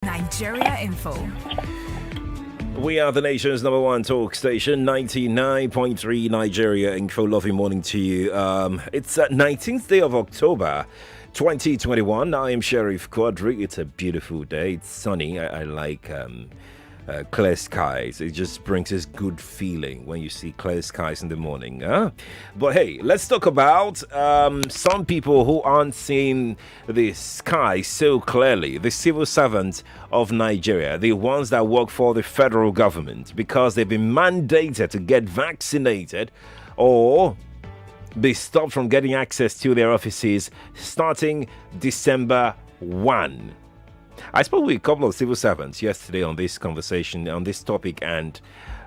Nigeria Info. We are the nation's number one talk station, 99.3 Nigeria Info. Lovely morning to you. It's 19th day of October, 2021. I am Sheriff Quadry. It's a beautiful day. It's sunny. I like clear skies. It just brings us good feeling when you see clear skies in the morning. Huh? But hey, let's talk about some people who aren't seeing the sky so clearly. The civil servants of Nigeria, the ones that work for the federal government, because they've been mandated to get vaccinated or be stopped from getting access to their offices starting December 1. I spoke with a couple of civil servants yesterday on this conversation, on this topic, and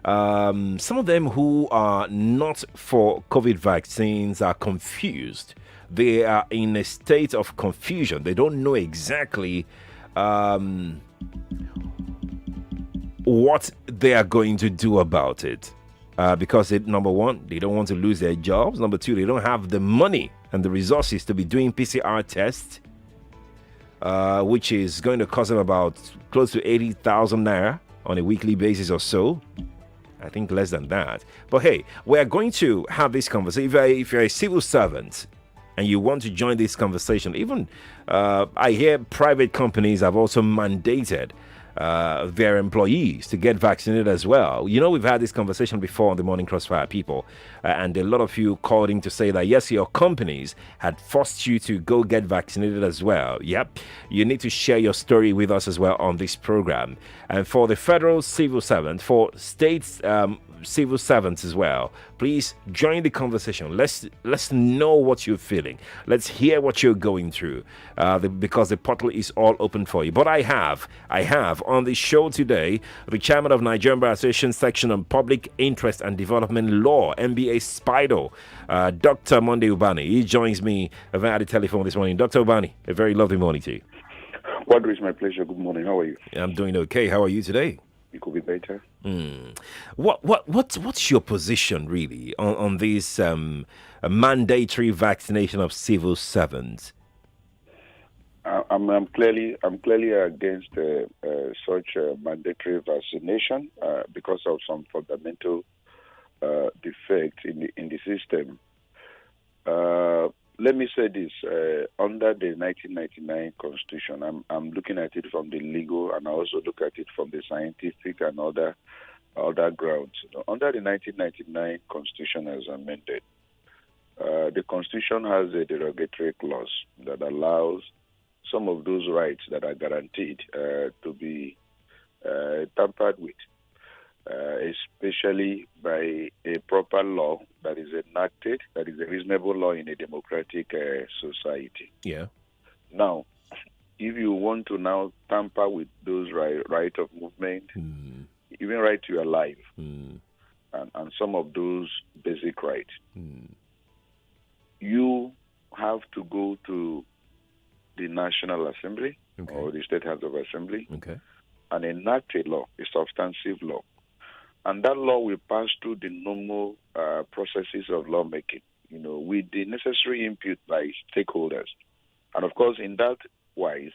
some of them who are not for COVID vaccines are confused. They are in a state of confusion. They don't know exactly what they are going to do about it. Because, number one, they don't want to lose their jobs. Number two, they don't have the money and the resources to be doing PCR tests. Which is going to cost them about close to 80,000 naira on a weekly basis or so. I think less than that. But hey, we're going to have this conversation. If you're a civil servant and you want to join this conversation, even I hear private companies have also mandated their employees to get vaccinated as well. You know, we've had this conversation before on the Morning Crossfire, people, and a lot of you called in to say that yes, your companies had forced you to go get vaccinated as well. Yep, you need to share your story with us as well on this program. And for the federal civil servant, for states civil servants as well, please join the conversation. Let's know what you're feeling. Let's hear what you're going through, because the portal is all open for you. But I have on the show today the chairman of Nigerian Bar Association section on public interest and development law, MBA Spido, Dr. Monday Ubani. He joins me via the telephone this morning. Dr. Ubani, a very lovely morning to you. Quadry, it's my pleasure. Good morning. How are you? I'm doing okay. How are you today? It could be better. What's your position really on this mandatory vaccination of civil servants? I'm clearly against such mandatory vaccination because of some fundamental defects in the system. Let me say this: under the 1999 Constitution, I'm looking at it from the legal, and I also look at it from the scientific and other grounds. Under the 1999 Constitution, as amended, the Constitution has a derogatory clause that allows some of those rights that are guaranteed to be tampered with, especially by a proper law that is enacted, that is a reasonable law in a democratic society. Yeah. Now, if you want to now tamper with those right of movement, even right to your life, and some of those basic rights, you have to go to the National Assembly or the State House of Assembly and enact a law, a substantive law. And that law will pass through the normal processes of lawmaking, with the necessary input by stakeholders. And of course, in that wise,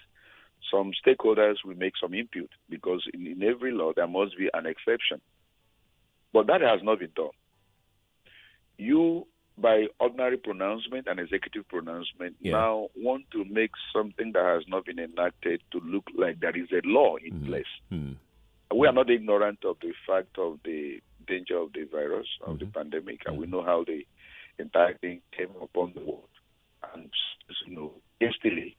some stakeholders will make some input because in every law there must be an exception. But that has not been done. You, by ordinary pronouncement and executive pronouncement, now want to make something that has not been enacted to look like there is a law in place. We are not ignorant of the fact of the danger of the virus, of the pandemic, and we know how the entire thing came upon the world. And, hastily,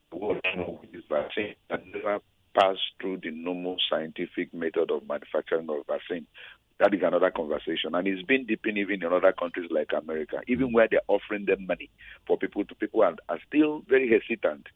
the world came up with this vaccine that never passed through the normal scientific method of manufacturing of vaccine. That is another conversation. And it's been deepened even in other countries like America, even where they're offering them money for people are still very hesitant,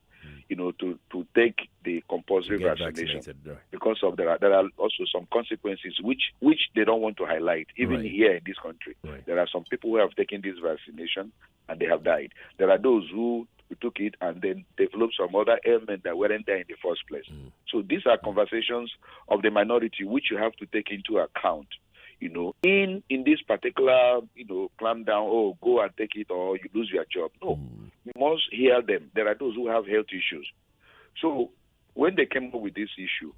to take the compulsory vaccination because of there are also some consequences which they don't want to highlight, even here in this country. There are some people who have taken this vaccination and they have died. There are those who took it and then developed some other ailment that weren't there in the first place. So these are conversations of the minority which you have to take into account. In this particular, clamp down, go and take it or you lose your job. No, you must hear them. There are those who have health issues. So when they came up with this issue,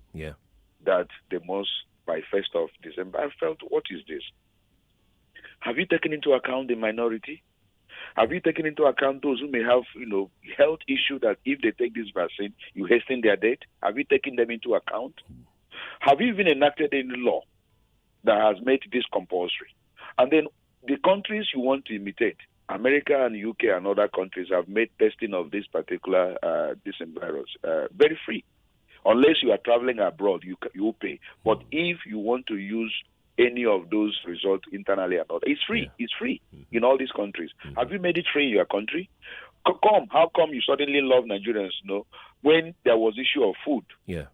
that they must by 1st of December, I felt, what is this? Have you taken into account the minority? Have you taken into account those who may have, health issue that if they take this vaccine, you hasten their death? Have you taken them into account? Have you even enacted any law that has made this compulsory? And then the countries you want to imitate, America and UK and other countries, have made testing of this particular this virus very free. Unless you are traveling abroad, you pay. But if you want to use any of those results internally and all, it's free. Yeah. It's free in all these countries. Have you made it free in your country? How come you suddenly love Nigerians? When there was issue of food,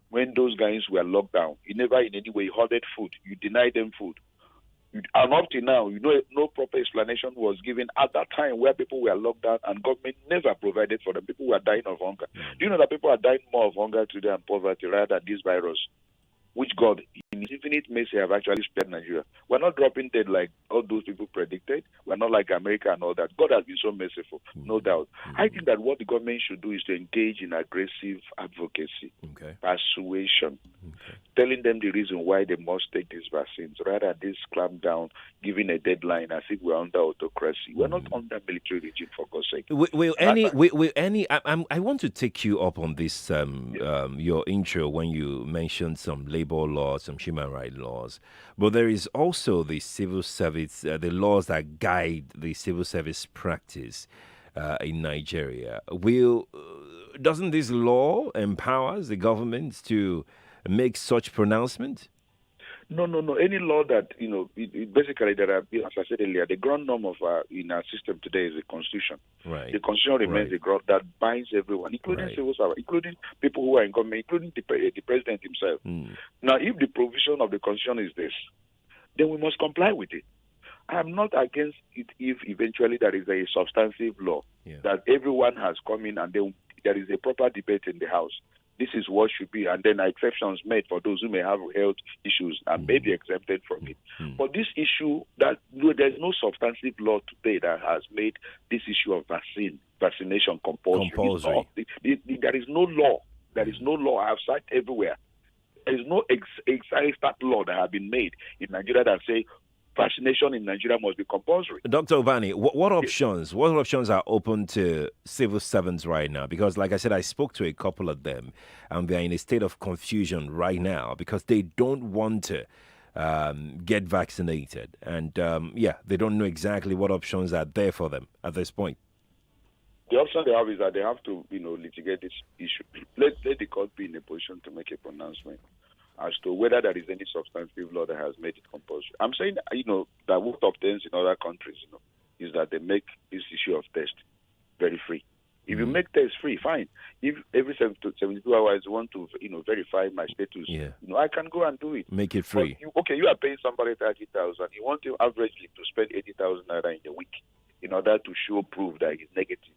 when those guys were locked down, you never in any way hoarded food. You denied them food. And up to now, no proper explanation was given at that time where people were locked down and government never provided for them. People were dying of hunger. Do you know that people are dying more of hunger today and poverty rather than this virus? Which God, in His infinite mercy, have actually spared Nigeria. We're not dropping dead like all those people predicted. We're not like America and all that. God has been so merciful, no doubt. I think that what the government should do is to engage in aggressive advocacy, persuasion, telling them the reason why they must take these vaccines, rather than this clamp down, giving a deadline as if we're under autocracy. We're not under military regime, for God's sake. I want to take you up on this, your intro when you mentioned some labor laws, some human rights laws, but there is also the civil service, the laws that guide the civil service practice in Nigeria. Doesn't this law empower the government to make such pronouncement? No. Any law that, basically there are, as I said earlier, the ground norm of in our system today is the Constitution. Right. The Constitution remains the ground that binds everyone, including civil servants, including people who are in government, including the president himself. Now, if the provision of the Constitution is this, then we must comply with it. I am not against it if eventually there is a substantive law that everyone has come in and then there is a proper debate in the House. This is what should be, and then exceptions made for those who may have health issues and may be exempted from it. But this issue, that there's no substantive law today that has made this issue of vaccination compulsory. There is no law. There is no law. I have cited everywhere. There is no exact law that have been made in Nigeria that say vaccination in Nigeria must be compulsory. Dr. Ubani, what options? What options are open to civil servants right now? Because, like I said, I spoke to a couple of them, and they're in a state of confusion right now because they don't want to get vaccinated, and they don't know exactly what options are there for them at this point. The option they have is that they have to, litigate this issue. Let the court be in a position to make a pronouncement as to whether there is any substantive law that has made it compulsory. I'm saying, that what obtains in other countries, is that they make this issue of test very free. If you make tests free, fine. If every 72 hours you want to, verify my status, I can go and do it. Make it free. You are paying somebody 30,000. You want to averagely to spend 80,000 naira in a week in order to show proof that it's negative.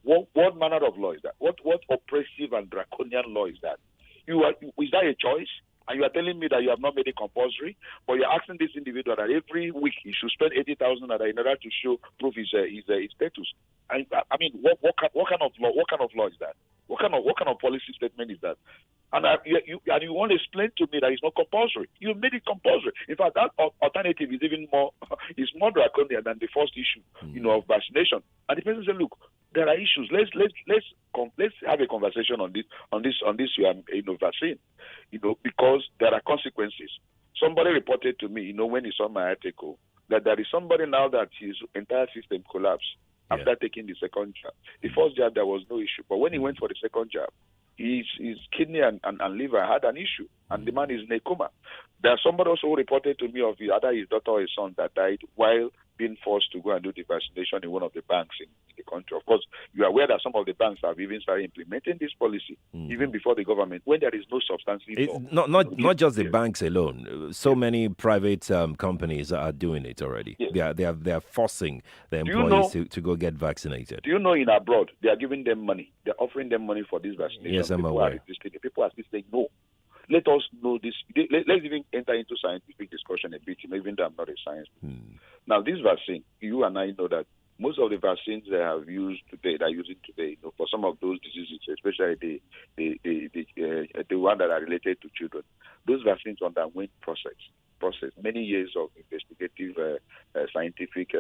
What manner of law is that? What oppressive and draconian law is that? Is that a choice? And you are telling me that you have not made it compulsory, but you're asking this individual that every week he should spend 80,000 in order to show proof his status. I mean, what kind of law? What kind of law is that? What kind of policy statement is that? And you want to explain to me that it's not compulsory. You made it compulsory. In fact, that alternative is even more draconian than the first issue, of vaccination. And the person said, look, there are issues. Let's have a conversation on this vaccine, because there are consequences. Somebody reported to me, when he saw my article, that there is somebody now that his entire system collapsed after taking the second jab. The first jab, there was no issue, but when he went for the second jab, his kidney and liver had an issue, and the man is in a coma. There's somebody also who reported to me of either his daughter or his son that died while being forced to go and do the vaccination in one of the banks in the country. Of course, you are aware that some of the banks have even started implementing this policy even before the government, when there is no substantive law. Not just the banks alone. So many private companies are doing it already. Yes. They are forcing the employees to go get vaccinated. Do you know in abroad they are giving them money? They're offering them money for this vaccination. Yes, I'm aware. People are still saying no. Let us know this. Let's even enter into scientific discussion a bit, even though I'm not a science. Now, this vaccine, you and I know that most of the vaccines they have used today, they're using today, for some of those diseases, especially the one that are related to children, those vaccines underwent process many years of investigative, scientific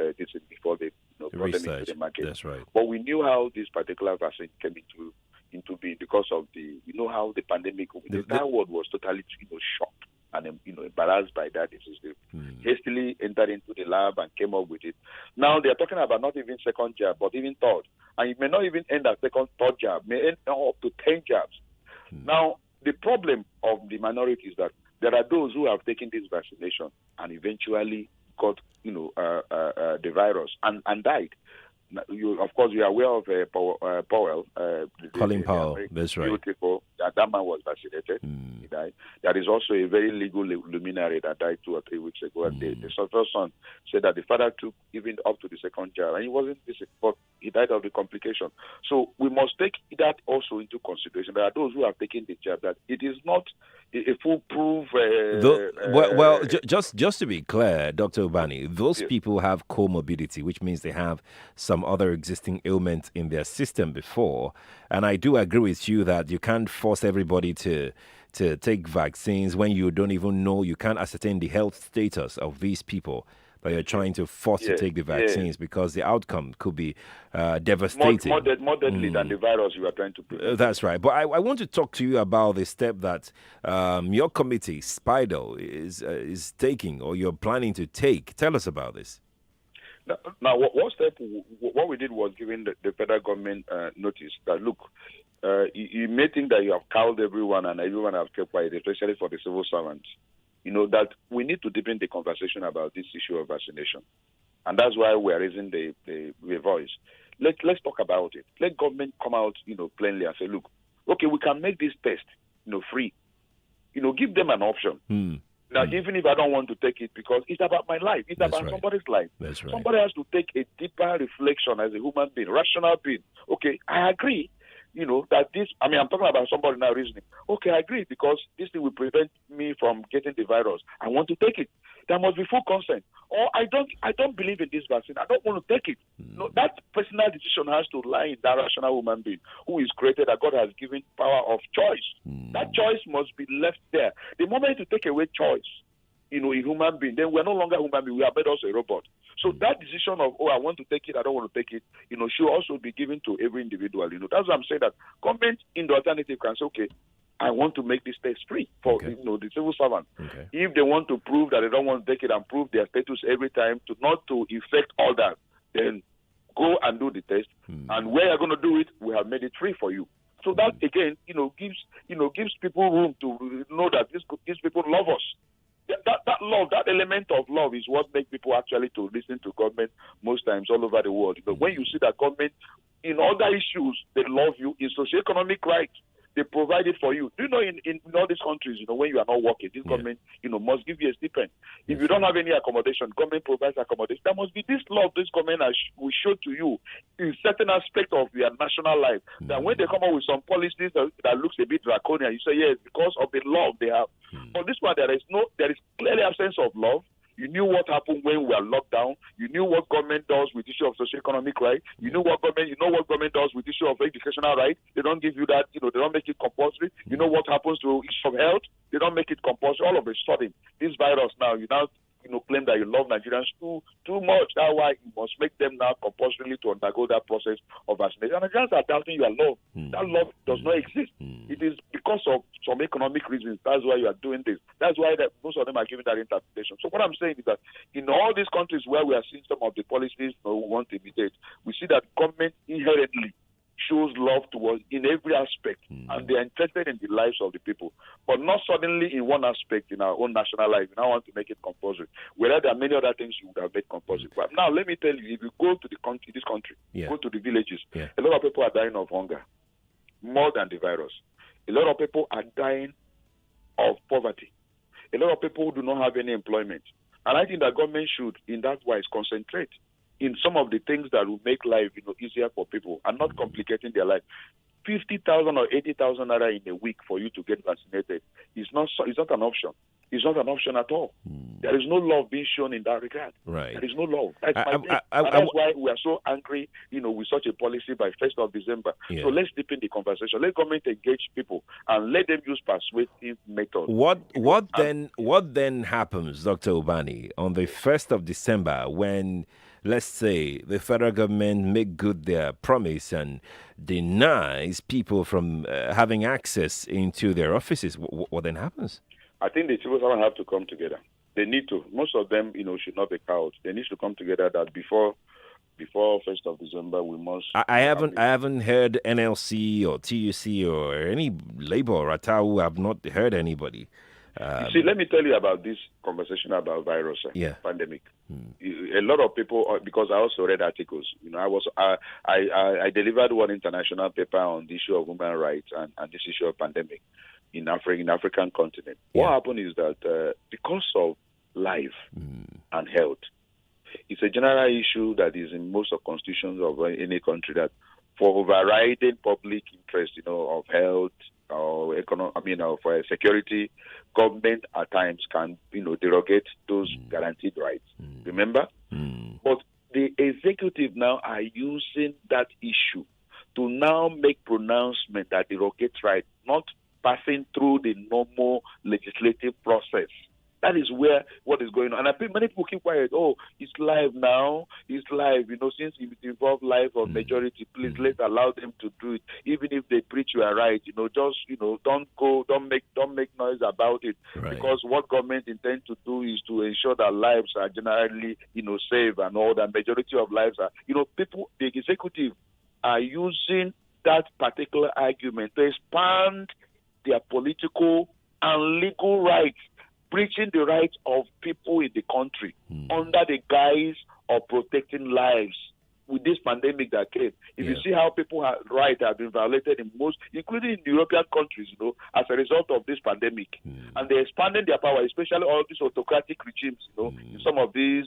before they brought them into the market. That's right. But we knew how this particular vaccine came into being because of how the pandemic, the entire world was totally shocked and embarrassed by that disease. They hastily entered into the lab and came up with it. Now they are talking about not even second jab, but even third. And it may not even end at third jab, may end up to 10 jabs. Now, the problem of the minority is that there are those who have taken this vaccination and eventually got, the virus and died. Of course, you are aware of Powell. Colin Powell, that's right. Beautiful. That man was vaccinated. He died. There is also a very legal luminary that died 2 or 3 weeks ago. And the son said that the father took even up to the second jab, and he wasn't sick, but he died of the complication. So we must take that also into consideration. There are those who have taken the jab that it is not a foolproof. Just to be clear, Dr. Ubani, those people have comorbidity, which means they have some other existing ailments in their system before. And I do agree with you that you can't force everybody to take vaccines when you don't even know, you can't ascertain the health status of these people that you're trying to force to take the vaccines because the outcome could be devastating. More deadly than the virus you are trying to prevent. That's right. But I want to talk to you about the step that your committee, SPIDO, is taking or you're planning to take. Tell us about this. Now, what we did was giving the federal government notice that, look, you may think that you have cowed everyone and everyone have kept quiet, especially for the civil servants. That we need to deepen the conversation about this issue of vaccination. And that's why we're raising the voice. Let's talk about it. Let government come out, plainly and say, look, okay, we can make this test, free. Give them an option. Now, even if I don't want to take it, because it's about my life, it's about somebody's life. That's right. Somebody has to take a deeper reflection as a human being, rational being. Okay, I agree, that this, I'm talking about somebody now reasoning. Okay, I agree, because this thing will prevent me from getting the virus. I want to take it. There must be full consent. Or I don't believe in this vaccine. I don't want to take it. No, that personal decision has to lie in that rational human being who is created, that God has given power of choice. That choice must be left there. The moment you take away choice, a human being, then we're no longer human being. We have made us a robot. So that decision of, I want to take it, I don't want to take it, should also be given to every individual. That's why I'm saying that government in the alternative can say, okay, I want to make this test free for the civil servant. Okay. If they want to prove that they don't want to take it and prove their status every time not to affect all that, then go and do the test. And where you're going to do it, we have made it free for you. So that again, gives people room to know that these people love us. That love, that element of love is what makes people actually to listen to government most times all over the world. When you see that government in other issues, they love you, in socioeconomic rights, they provide it for you. Do you know in all these countries, when you are not working, this government, must give you a stipend. If you don't have any accommodation, government provides accommodation. There must be this love this government will show to you in certain aspect of your national life. That when they come up with some policies that looks a bit draconian, you say, yes, because of the love they have. But this one, there is clearly absence of love. You knew what happened when we were locked down. You knew what government does with issue of socioeconomic right. You know what government does with issue of educational right. They don't give you that, they don't make it compulsory. You know what happens to issue of health. They don't make it compulsory. All of a sudden, this virus now, you now claim that you love Nigerians too much. That's why you must make them now compulsorily to undergo that process of vaccination. And Nigerians are doubting your love. That love does not exist. It is because of some economic reasons. That's why you are doing this. That's why most of them are giving that interpretation. So what I'm saying is that in all these countries where we are seeing some of the policies we want to imitate, we see that government inherently shows love towards in every aspect, and they are interested in the lives of the people, but not suddenly in one aspect in our own national life. We now want to make it compulsory. Whereas there are many other things you would have made compulsory. But now let me tell you, if you go to this country, go to the villages, a lot of people are dying of hunger, more than the virus. A lot of people are dying of poverty. A lot of people do not have any employment. And I think that government should, in that wise, concentrate in some of the things that will make life, easier for people and not complicating their life. 50,000 or 80,000 naira in a week for you to get vaccinated is not an option. It's not an option at all. There is no love being shown in that regard. Right. There is no love. That's that's why we are so angry, with such a policy by 1st of December. Yeah. So let's deepen the conversation. Let government engage people and let them use persuasive methods. What then happens, Dr. Ubani, on the 1st of December when, let's say, the federal government make good their promise and denies people from having access into their offices? What then happens? I think the civil servants have to come together. They need to. Most of them, should not be cowed. They need to come together that before 1st of December, we must. I haven't heard NLC or TUC or any labor or Atau. I've not heard anybody. You see, let me tell you about this conversation about virus pandemic. A lot of people, because I also read articles. I delivered one international paper on the issue of human rights and this issue of pandemic in African continent. What happened is that because of life and health, it's a general issue that is in most of constitutions of any country that for overriding public interest, of health or for security, government at times can, derogate those guaranteed rights. Remember? But the executive now are using that issue to now make pronouncement that derogate rights, not passing through the normal legislative process. That is where what is going on. And I think many people keep quiet. Oh, it's live now. It's live. Since it involves life of majority, please let's allow them to do it. Even if they preach you are right, don't make noise about it. Right. Because what government intends to do is to ensure that lives are generally, safe and all that. Majority of lives are, people, the executive are using that particular argument to expand their political and legal rights, breaching the rights of people in the country under the guise of protecting lives with this pandemic that came. If you see how people's rights have been violated in most, including in European countries, as a result of this pandemic, and they're expanding their power, especially all these autocratic regimes, in some of these.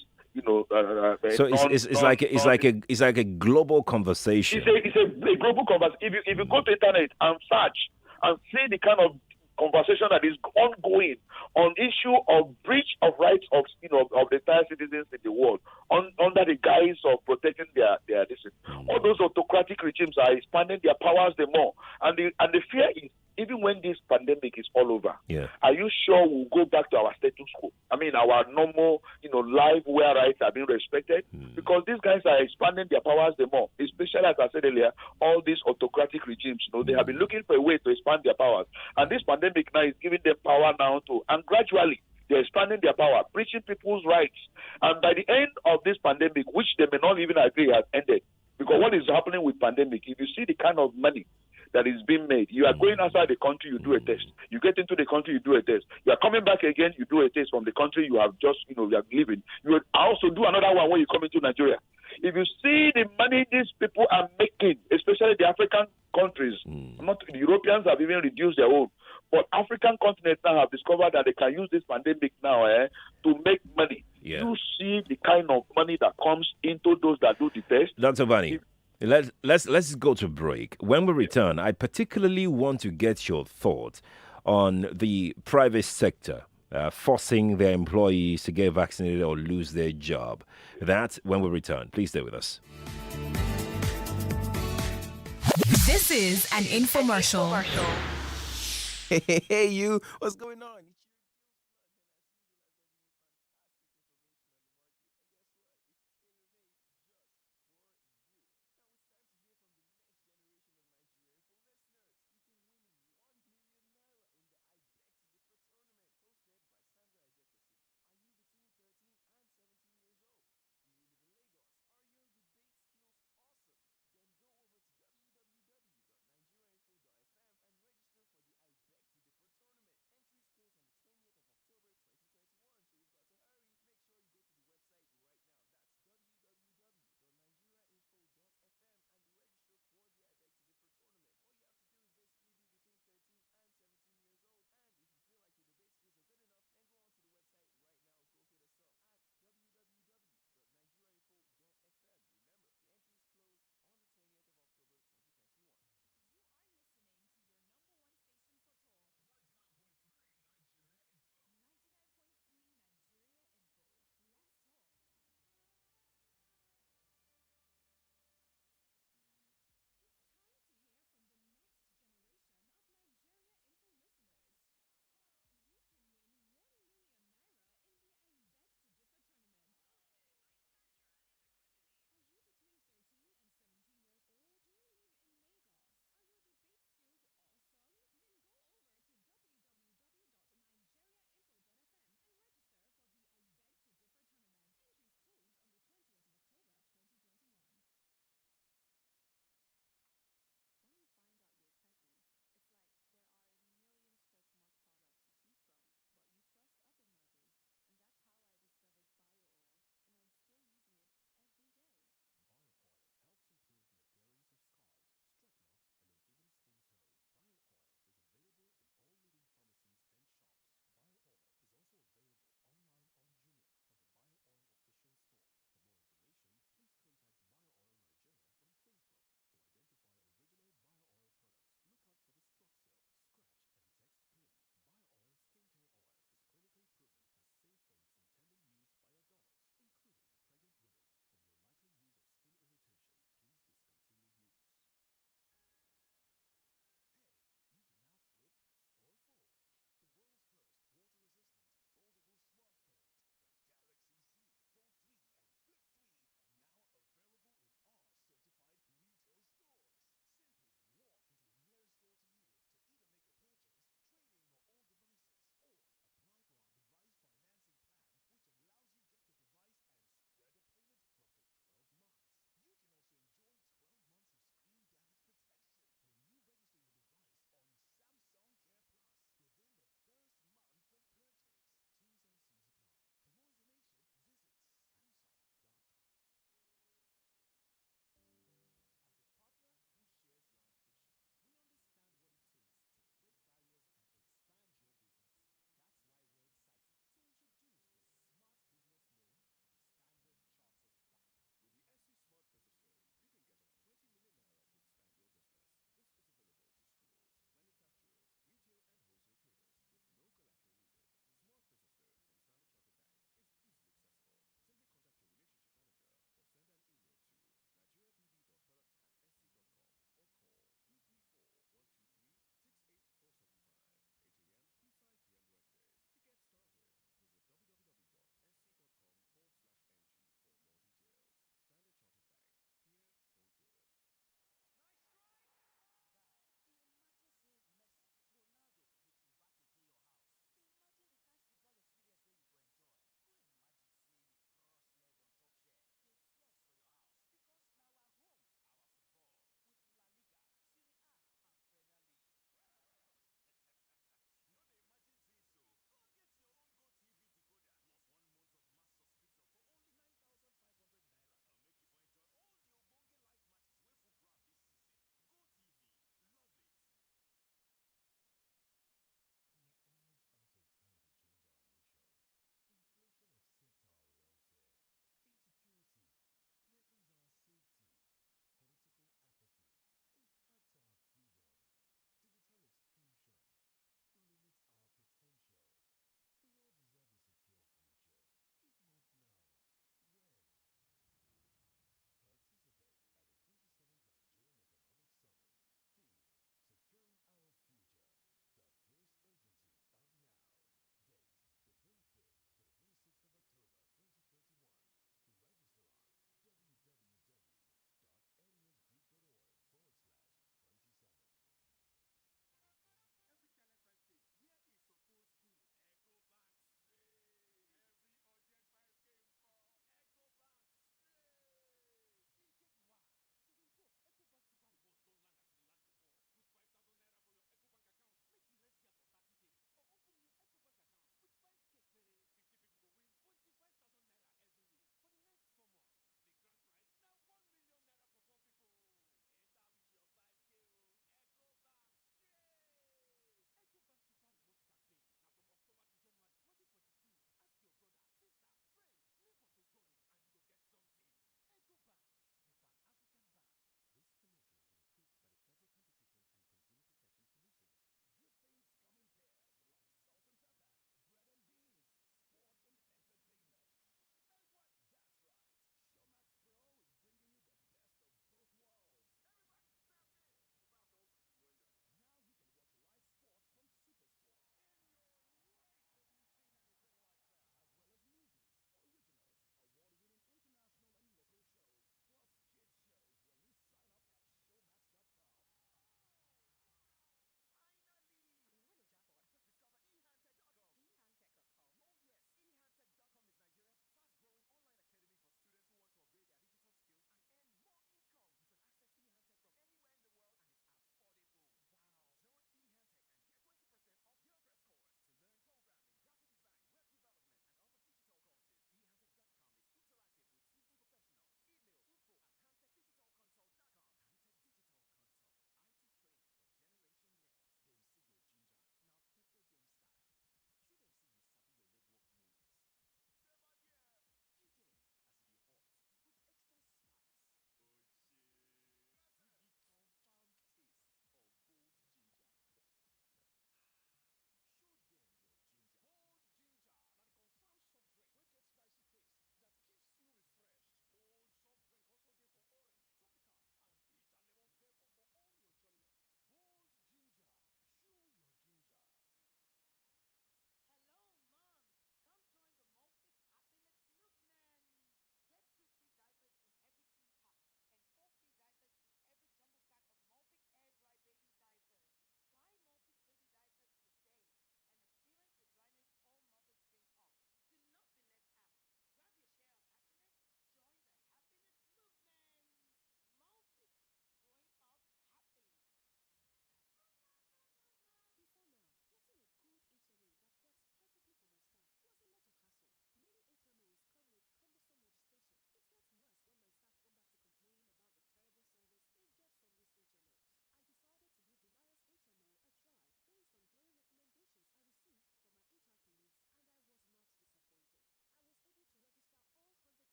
So it's like a global conversation. It's a global conversation. If you go to internet and search and see the kind of conversation that is ongoing on issue of breach of rights of the entire citizens in the world under the guise of protecting their all those autocratic regimes are expanding their powers the more, and the fear is even when this pandemic is all over, are you sure we'll go back to our status quo? I mean, our normal, life where rights are being respected? Because these guys are expanding their powers the more, especially, as I said earlier, all these autocratic regimes, they have been looking for a way to expand their powers. And this pandemic now is giving them power now and gradually, they're expanding their power, breaching people's rights. And by the end of this pandemic, which they may not even agree has ended, because what is happening with pandemic, if you see the kind of money that is being made, you are going outside the country, you do a test. You get into the country, you do a test. You are coming back again, you do a test from the country you have just, you are living. You will also do another one when you come into Nigeria. If you see the money these people are making, especially the African countries, not the Europeans have even reduced their own, but African continents now have discovered that they can use this pandemic now to make money. You see the kind of money that comes into those that do the test. Dr. Ubani, let's go to break. When we return, I particularly want to get your thoughts on the private sector forcing their employees to get vaccinated or lose their job. That's when we return. Please stay with us. This is an infomercial. Hey, you. What's going on?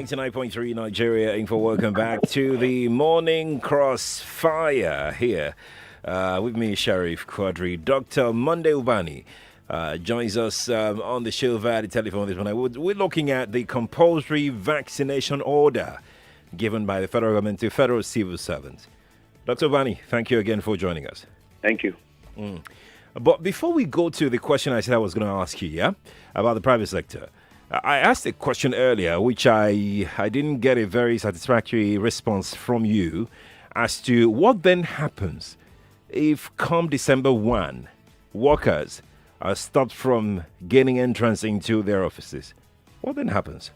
99.3 Nigeria Info. Welcome back to the Morning Crossfire here. With me, Sheriff Quadry. Dr. Monday Ubani joins us on the show via the telephone this morning. We're looking at the compulsory vaccination order given by the federal government to federal civil servants. Dr. Ubani, thank you again for joining us. Thank you. But before we go to the question I said I was going to ask you, about the private sector, I asked a question earlier, which I didn't get a very satisfactory response from you as to what then happens if come December 1, workers are stopped from gaining entrance into their offices. What then happens?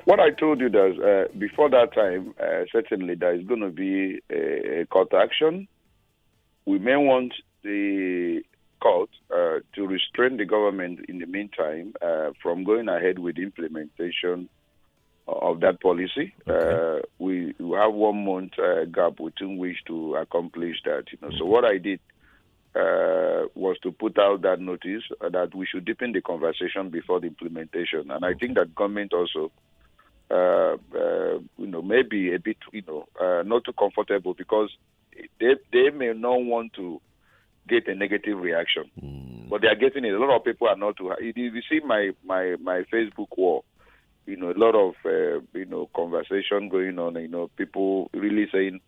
What I told you that before that time, certainly there is going to be a court action. We may want the court to restrain the government in the meantime from going ahead with the implementation of that policy. Okay. We have 1 month gap within which to accomplish that. So what I did was to put out that notice that we should deepen the conversation before the implementation. And I think that government also maybe a bit, not too comfortable because they may not want to get a negative reaction, but they are getting it. A lot of people are not too. If you see my Facebook wall, a lot of conversation going on. People really saying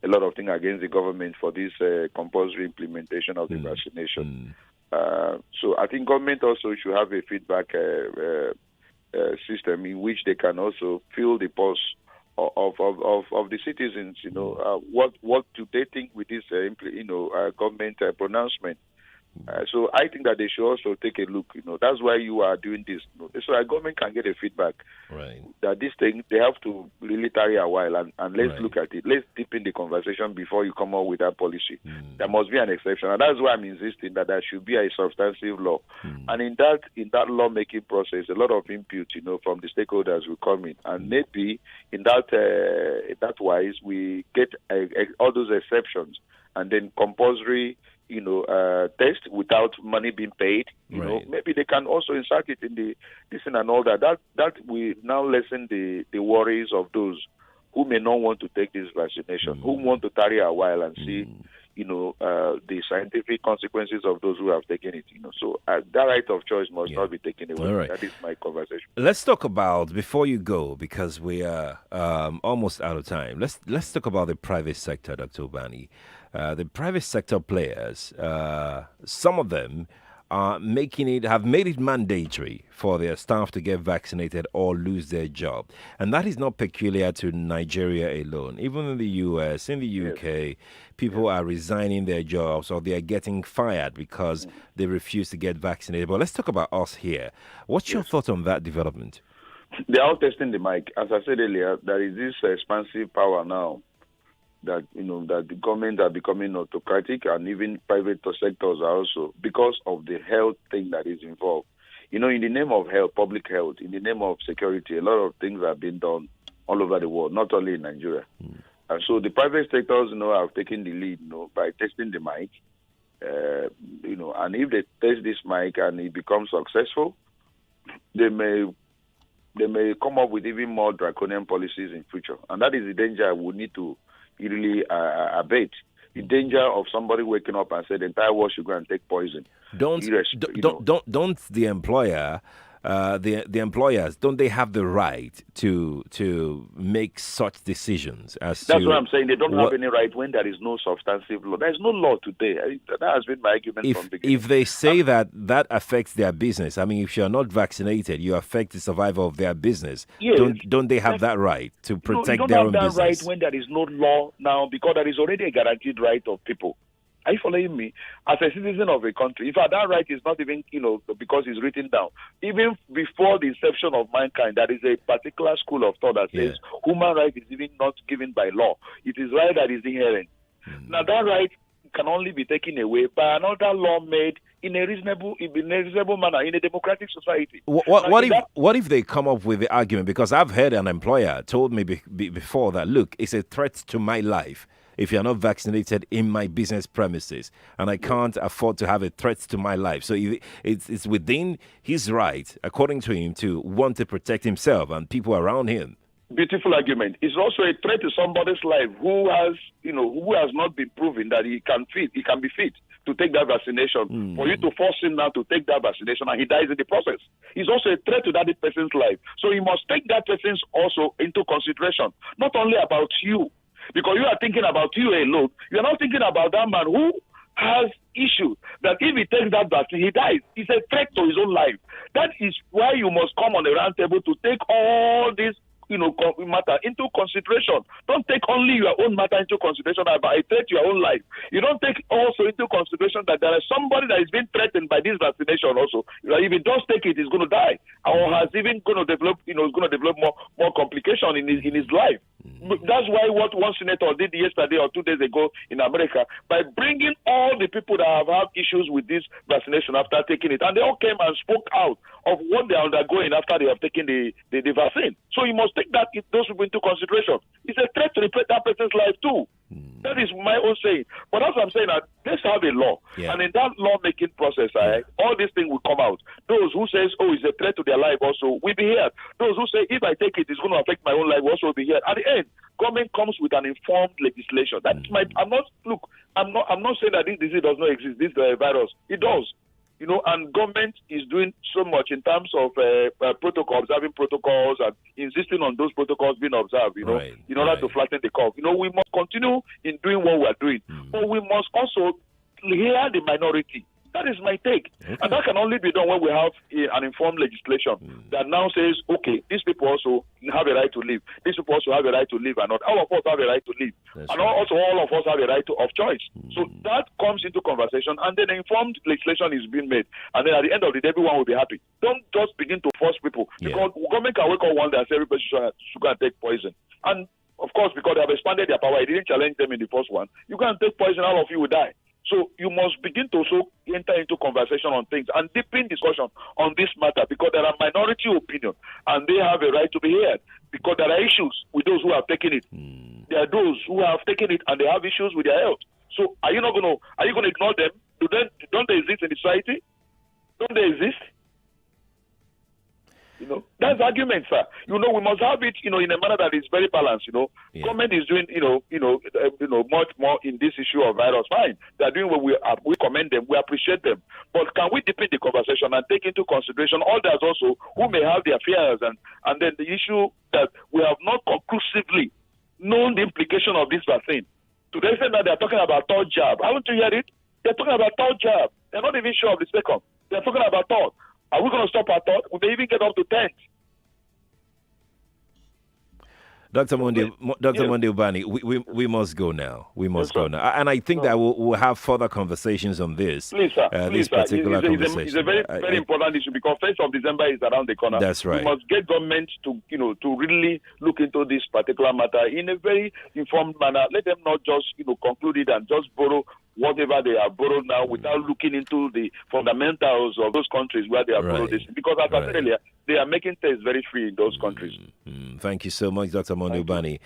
a lot of things against the government for this compulsory implementation of the vaccination. So I think government also should have a feedback system in which they can also feel the pulse of the citizens. What do they think with this government pronouncement? So I think that they should also take a look. That's why you are doing this. So our government can get a feedback. Right. That this thing they have to really tarry a while and let's look at it. Let's deepen the conversation before you come up with that policy. There must be an exception, and that's why I'm insisting that there should be a substantive law. And in that lawmaking process, a lot of input, from the stakeholders will come in, and maybe in that wise we get all those exceptions, and then compulsory test without money being paid. Maybe they can also insert it in the listen and all that. That we now lessen the worries of those who may not want to take this vaccination, who want to tarry a while and see, the scientific consequences of those who have taken it. So that right of choice must not be taken away. All right. That is my conversation. Let's talk about, before you go, because we are almost out of time. Let's talk about the private sector, Dr. Ubani. The private sector players, some of them have made it mandatory for their staff to get vaccinated or lose their job. And that is not peculiar to Nigeria alone. Even in the US, in the UK, people are resigning their jobs or they are getting fired because they refuse to get vaccinated. But let's talk about us here. What's your thought on that development? They are all testing the mic. As I said earlier, there is this expansive power now that that the government are becoming autocratic, and even private sectors are also, because of the health thing that is involved. In the name of health, public health, in the name of security, a lot of things are being done all over the world, not only in Nigeria. And so the private sectors, have taken the lead, by testing the mic. And if they test this mic and it becomes successful, they may come up with even more draconian policies in future. And that is the danger we need to really abate. The danger of somebody waking up and say the entire world should go and take poison. Don't the employer, the employers, don't they have the right to make such decisions? That's what I'm saying. They don't have any right when there is no substantive law. There is no law today. That has been my argument from the beginning. If they say that affects their business, if you're not vaccinated, you affect the survival of their business. Yes. Don't they have that right to protect their own business? You don't have that right when there is no law now, because there is already a guaranteed right of people. Are you following me? As a citizen of a country, in fact, that right is not even, because it's written down. Even before the inception of mankind, there is a particular school of thought that says human right is even not given by law. It is right that is inherent. Now, that right can only be taken away by another law made in a reasonable manner in a democratic society. What if they come up with the argument? Because I've heard an employer told me before that, look, it's a threat to my life if you're not vaccinated in my business premises, and I can't afford to have a threat to my life. So it's within his right, according to him, to want to protect himself and people around him. Beautiful argument. It's also a threat to somebody's life who has not been proven that he can be fit to take that vaccination. For you to force him now to take that vaccination and he dies in the process, it's also a threat to that person's life. So you must take that person's also into consideration, not only about you, because you are thinking about you alone. You are not thinking about that man who has issues that if he takes that vaccine, he dies. It's a threat to his own life. That is why you must come on the round table to take all this matter into consideration. Don't take only your own matter into consideration about a threat to your own life. You don't take also into consideration that there is somebody that is being threatened by this vaccination also. If he does take it, he's going to die, or has even going to develop, is going to develop more complication in his life. That's why what one senator did yesterday or 2 days ago in America, by bringing all the people that have had issues with this vaccination after taking it, and they all came and spoke out of what they are undergoing after they have taken the vaccine. So you must take those people into consideration. It's a threat to that person's life too. That is my own saying. But as I'm saying, let's have a law. And in that law-making process, all these things will come out. Those who say, it's a threat to their life also will be here. Those who say, if I take it, it's going to affect my own life also will be here. At the end, government comes with an informed legislation. That's I'm not saying that this disease does not exist, this virus. It does. And government is doing so much in terms of observing protocols and insisting on those protocols being observed, in order to flatten the curve. We must continue in doing what we are doing, but we must also hear the minority. That is my take. Okay. And that can only be done when we have an informed legislation that now says, okay, these people also have a right to live. These people also have a right to live, and not all of us have a right to live. Also all of us have a right of choice. So that comes into conversation, and then informed legislation is being made. And then at the end of the day, everyone will be happy. Don't just begin to force people. Because government can wake up one day and say everybody should go and take poison. And of course, because they have expanded their power, it didn't challenge them in the first one. You can take poison, all of you will die. So you must begin to also enter into conversation on things and deepen discussion on this matter, because there are minority opinion and they have a right to be heard, because there are issues with those who have taken it. There are those who have taken it and they have issues with their health. So are you going to ignore them? Don't they exist in the society? Don't they exist? That's argument, sir. We must have it, in a manner that is very balanced. Government is doing, much more in this issue of virus. Fine, they are doing what we commend them, we appreciate them. But can we deepen the conversation and take into consideration others also who may have their fears, and then the issue that we have not conclusively known the implication of this vaccine. Today, say that they are talking about third jab. Haven't you heard it? They're talking about third jab. They're not even sure of the second. They're talking about third. Are we going to stop at third? We may even get up to 10th. Dr. Monday Ubani, we must go now. We must go now. And I think that we'll have further conversations on this. Please, sir. This particular conversation. It's a very important issue, because 1st of December is around the corner. That's right. We must get government to really look into this particular matter in a very informed manner. Let them not just, conclude it and just borrow whatever they have borrowed now without looking into the fundamentals of those countries where they have borrowed this. Because as I said earlier, they are making tests very free in those countries. Thank you so much, Dr. Monday Ubani,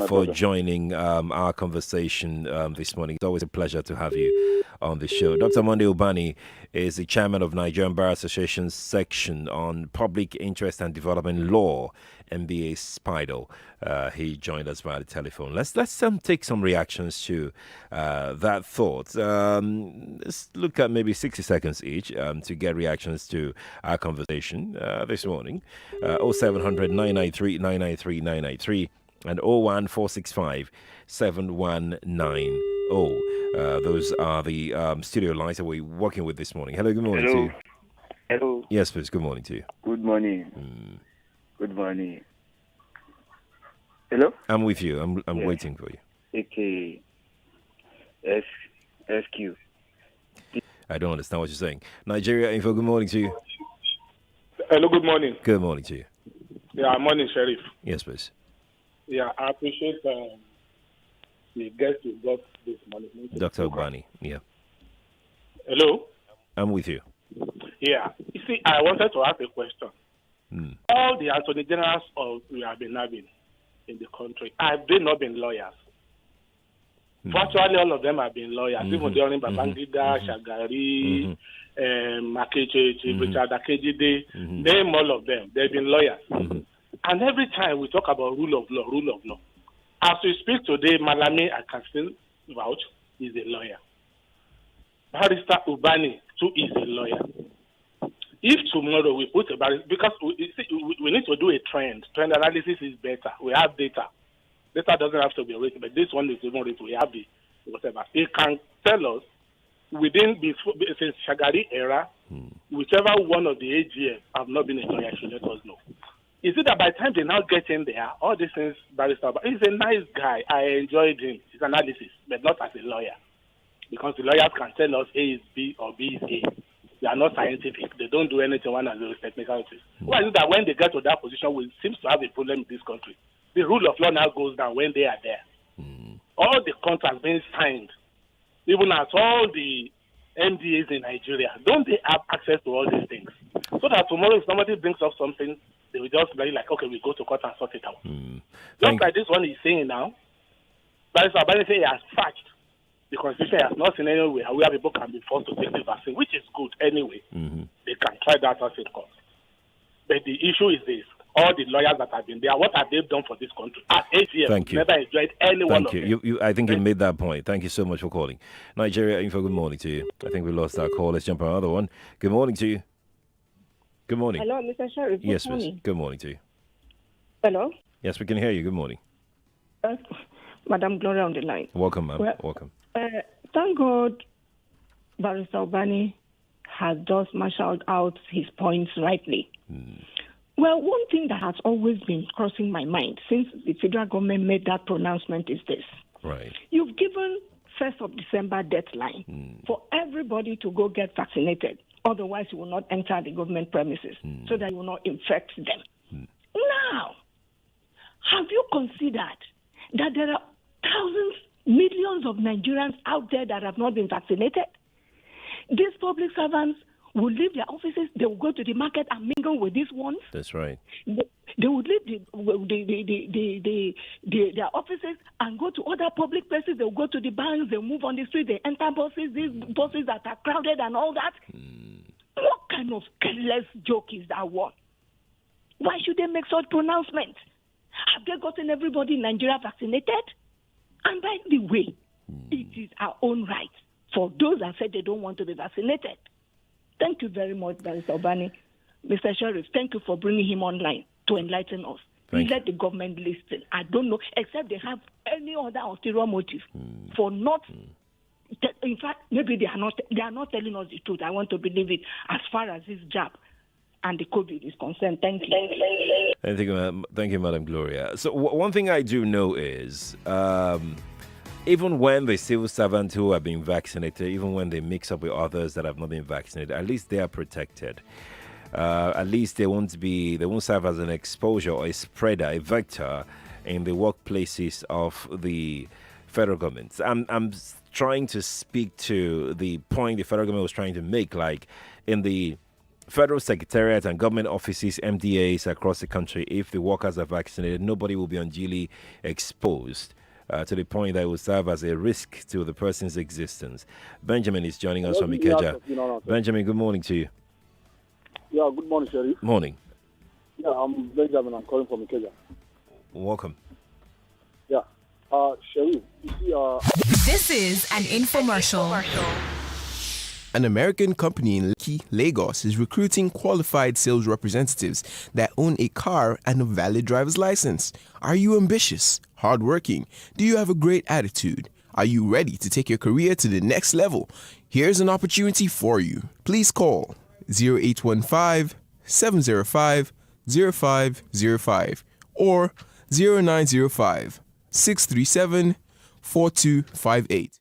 for joining our conversation this morning. It's always a pleasure to have you on the show. Dr. Monday Ubani is the chairman of Nigerian Bar Association's section on Public Interest and Development Law, MBA SPIDO. He joined us via the telephone. Let's take some reactions to that thought. Let's look at maybe 60 seconds each to get reactions to our conversation this morning. 0700 993 993 993 and 01465 7190. Those are the studio lines that we're working with this morning. Hello, good morning to you. Hello. Yes, please. Good morning to you. Good morning. Good morning. Hello? I'm with you. I'm waiting for you. Okay. SQ. I don't understand what you're saying. Nigeria Info, good morning to you. Hello, good morning. Good morning to you. Yeah, morning, Sheriff. Yes, please. Yeah, I appreciate the guest you got this morning. Dr. Ubani, yeah. Hello? I'm with you. Yeah. You see, I wanted to ask a question. All the attorney generals we have been having in the country, have they not been lawyers? Virtually all of them have been lawyers, even during Babangida, Shagari, Makeche, Richard Akejide, name all of them. They've been lawyers. And every time we talk about rule of law. As we speak today, Malami, I can still vouch, is a lawyer. Barrister Ubani, too, is a lawyer. If tomorrow we put a barrister, because we need to do a trend analysis is better. We have data. Data doesn't have to be written, but this one is even written. We have the whatever. It can tell us since Shagari era, whichever one of the AGM have not been a lawyer should let us know. Is it that by the time they now get in there, all these things, Barrister, he's a nice guy. I enjoyed his analysis, but not as a lawyer. Because the lawyers can tell us A is B or B is A. They are not scientific. They don't do anything one as those technicalities. Why is it that when they get to that position, we seem to have a problem in this country? The rule of law now goes down when they are there. All the contracts being signed, even as all the MDAs in Nigeria, don't they have access to all these things? So that tomorrow if somebody brings up something, they will just be like, okay, we go to court and sort it out. Just like this one is saying now, Barrister Ubani say he has faxed. The Constitution has not seen anywhere where people can be forced to take the vaccine, which is good anyway. They can try that as it comes. But the issue is this. All the lawyers that have been there, what have they done for this country? At 8 years, Thank you. Never enjoyed any one of them. I think you made that point. Thank you so much for calling. Nigeria Info, good morning to you. I think we lost our call. Let's jump on another one. Good morning to you. Good morning. Hello, Mr. Sheriff. Yes, miss. Good morning to you. Hello? Yes, we can hear you. Good morning. Madam Gloria on the line. Welcome, ma'am. Welcome. Thank God Barrister Ubani has just marshaled out his points rightly. Well, one thing that has always been crossing my mind since the federal government made that pronouncement is this. Right. You've given 1st of December deadline for everybody to go get vaccinated. Otherwise, you will not enter the government premises so that you will not infect them. Now, have you considered that there are thousands, millions of Nigerians out there that have not been vaccinated? These public servants will leave their offices, they will go to the market and mingle with these ones. That's right. They would leave their offices and go to other public places. They will go to the banks, they move on the street, they enter buses, these buses that are crowded and all that. What kind of careless joke is that one? Why should they make such pronouncements? Have they gotten everybody in Nigeria vaccinated? And by the way, it is our own right for those that said they don't want to be vaccinated. Thank you very much, Barrister Ubani. Mr. Sheriff, thank you for bringing him online to enlighten us. Let the government listen. I don't know, except they have any other ulterior motive for not. In fact, maybe they are not telling us the truth. I want to believe it as far as this jab and the COVID is concerned. Thank you. Thank you, Madam Gloria. So one thing I do know is even when the civil servants who have been vaccinated, even when they mix up with others that have not been vaccinated, at least they are protected. At least they won't serve as an exposure or a spreader, a vector in the workplaces of the federal government. I'm trying to speak to the point the federal government was trying to make, like in the federal secretariat and government offices, MDAs across the country, if the workers are vaccinated, nobody will be unduly exposed to the point that it will serve as a risk to the person's existence. Benjamin is joining us from Ikeja. Benjamin, good morning to you. Yeah, good morning, Sherry. Morning. Yeah, I'm Benjamin. I'm calling from Ikeja. Welcome. Yeah. Sherry, you see... This is an infomercial. An American company in Lekki, Lagos is recruiting qualified sales representatives that own a car and a valid driver's license. Are you ambitious, hardworking? Do you have a great attitude? Are you ready to take your career to the next level? Here's an opportunity for you. Please call 0815 705 0505 or 0905 637 4258.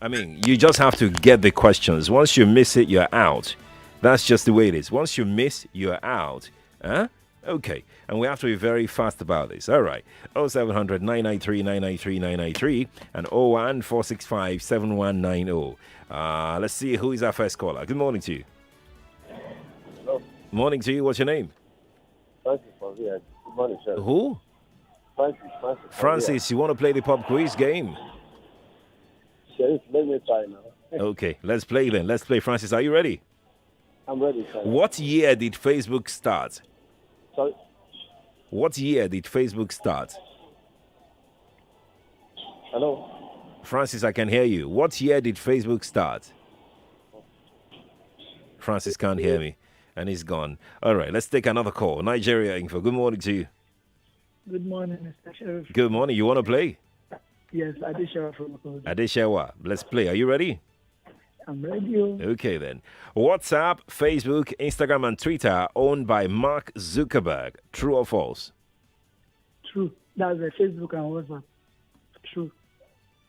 I mean, you just have to get the questions. Once you miss it, you're out. That's just the way it is. Once you miss, you're out. Huh? Okay. And we have to be very fast about this. All right. 0700 993 993 993 and 01 465 7190. Let's see who is our first caller. Good morning to you. Hello. Morning to you. What's your name? Francis from here. Good morning, sir. Who? Francis, you want to play the pop quiz game? Sheriff, let me try now. Okay, let's play then. Let's play. Francis, are you ready? I'm ready, sir. What year did Facebook start? Sorry? What year did Facebook start? Hello? Francis, I can hear you. What year did Facebook start? Francis can't hear me, and he's gone. All right, let's take another call. Nigeria Info. Good morning to you. Good morning, Mr. Sheriff. Good morning. You want to play? Yes, Adeshewa from Okoji. Adeshewa. Let's play. Are you ready? I'm ready. Okay, then. WhatsApp, Facebook, Instagram, and Twitter are owned by Mark Zuckerberg. True or false? True. That's a Facebook and WhatsApp. True.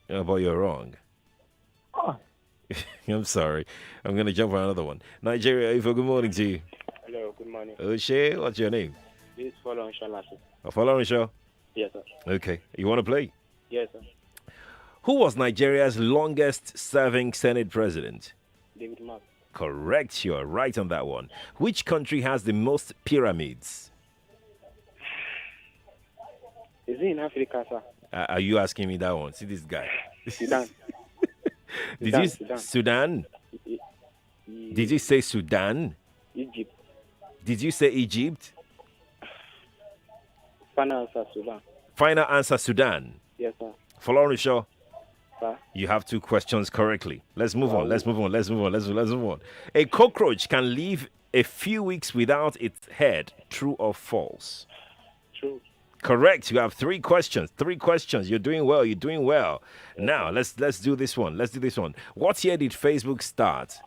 Oh, but you're wrong. Oh. I'm sorry. I'm going to jump on another one. Nigeria Info, good morning to you. Hello, good morning. Oshe, what's your name? This is Follow Lassie. Follow Show? Yes, sir. Okay. You want to play? Yes, sir. Who was Nigeria's longest serving Senate president? David Mark. Correct. You are right on that one. Which country has the most pyramids? Is it in Africa, sir? Are you asking me that one? See this guy. Sudan. Sudan? Did you say Sudan? Egypt. Did you say Egypt? Final answer, Sudan. Final answer, Sudan. Yes, sir. Follow Show. Sir? You have two questions correctly. Let's move on. Let's move on. A cockroach can live a few weeks without its head. True or false? True. Correct. You have three questions. You're doing well. Now, let's do this one. What year did Facebook start?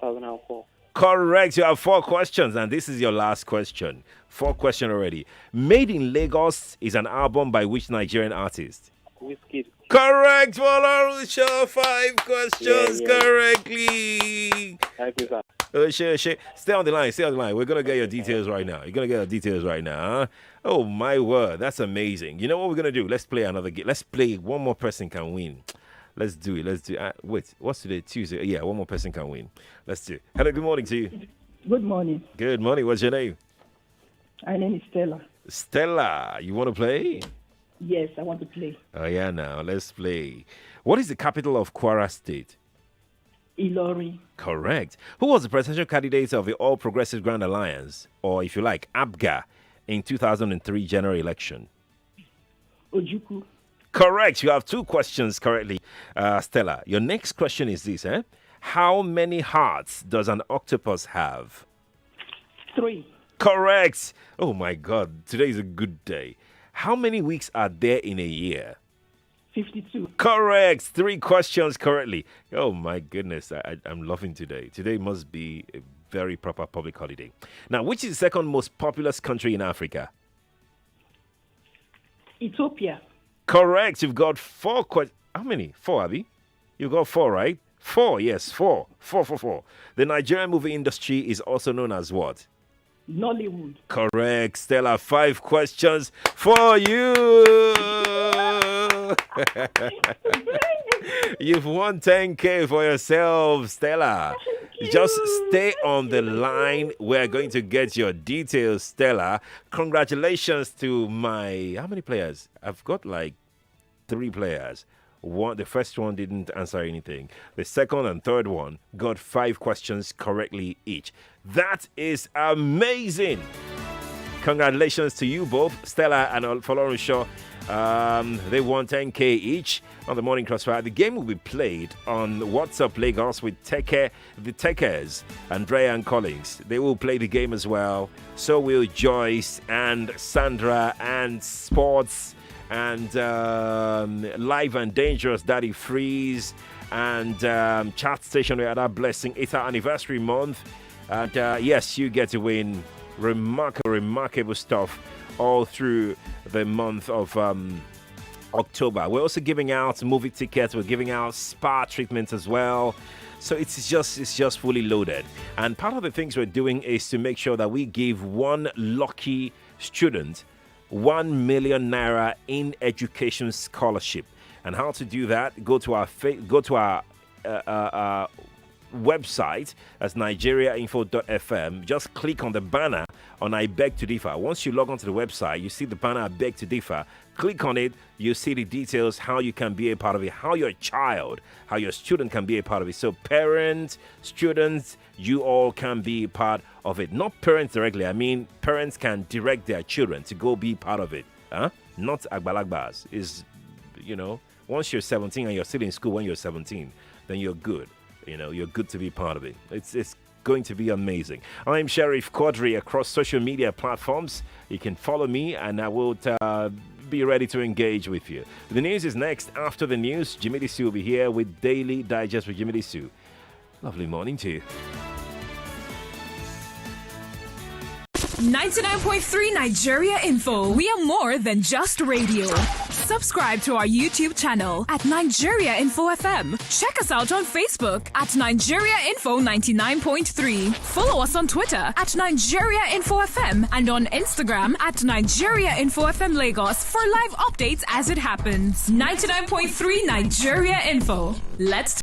2004. Correct. You have four questions, and this is your last question. 4 questions already. Made in Lagos is an album by which Nigerian artist? Whiskey. Correct. Follow Show. 5 questions correctly. Thank you, sir. Stay on the line. We're going to get your details right now. You're going to get your details right now. Huh? Oh, my word. That's amazing. You know what we're going to do? Let's play another game. Let's play one more person can win. Let's do it. Wait, what's today? Tuesday. Yeah, one more person can win. Let's do it. Hello, good morning to you. Good morning. Good morning. What's your name? My name is Stella. Stella, you want to play? Yes, I want to play. Oh, yeah, now. Let's play. What is the capital of Kwara State? Ilori. Correct. Who was the presidential candidate of the All Progressive Grand Alliance, or if you like, ABGA, in 2003 general election? Ojukwu. Correct. You have 2 questions correctly, Stella. Your next question is this, How many hearts does an octopus have? 3. Correct. Oh, my God. Today is a good day. How many weeks are there in a year? 52. Correct. 3 questions correctly. Oh, my goodness. I'm loving today. Today must be a very proper public holiday. Now, which is the second most populous country in Africa? Ethiopia. Correct. You've got 4 questions. How many? 4, Abby? You've got 4, right? 4, yes. 4. 4. The Nigerian movie industry is also known as what? Nollywood. Correct. Stella, 5 questions for you. You've won 10K for yourself, Stella. Just stay on the line. We're going to get your details, Stella. Congratulations to my... How many players? I've got like 3 players. The first one didn't answer anything. The second and third one got 5 questions correctly each. That is amazing. Congratulations to you both, Stella and Folorunsho Shaw. They won 10K each on the Morning Crossfire. The game will be played on WhatsApp Lagos with the Techers, Andrea and Collins. They will play the game as well. So will Joyce and Sandra and Sports and Live and Dangerous Daddy Freeze and Chat Station. We had our blessing. It's our anniversary month. And yes, you get to win remarkable stuff all through the month of October. We're also giving out movie tickets. We're giving out spa treatments as well. So it's just fully loaded. And part of the things we're doing is to make sure that we give one lucky student 1 million naira in education scholarship. And how to do that? Go to our website as nigeriainfo.fm. Just click on the banner on I Beg to Differ. Once you log onto the website, you see the banner I Beg to Differ. Click on it, you see the details, how you can be a part of it, how your child, how your student can be a part of it. So parents, students, you all can be part of it. Not parents directly. I mean, parents can direct their children to go be part of it. Not agbalagbas. Is, once you're 17 and you're still in school when you're 17, then you're good. You're good to be part of it. It's going to be amazing. I'm Sheriff Quadry across social media platforms. You can follow me and I will be ready to engage with you. The news is next. After the news, Jimmy Disu will be here with Daily Digest with Jimmy Disu. Lovely morning to you. 99.3 Nigeria Info. We are more than just radio. Subscribe to our YouTube channel at Nigeria Info FM. Check us out on Facebook at Nigeria Info 99.3. Follow us on Twitter at Nigeria Info FM and on Instagram at Nigeria Info FM Lagos for live updates as it happens. 99.3 Nigeria Info. Let's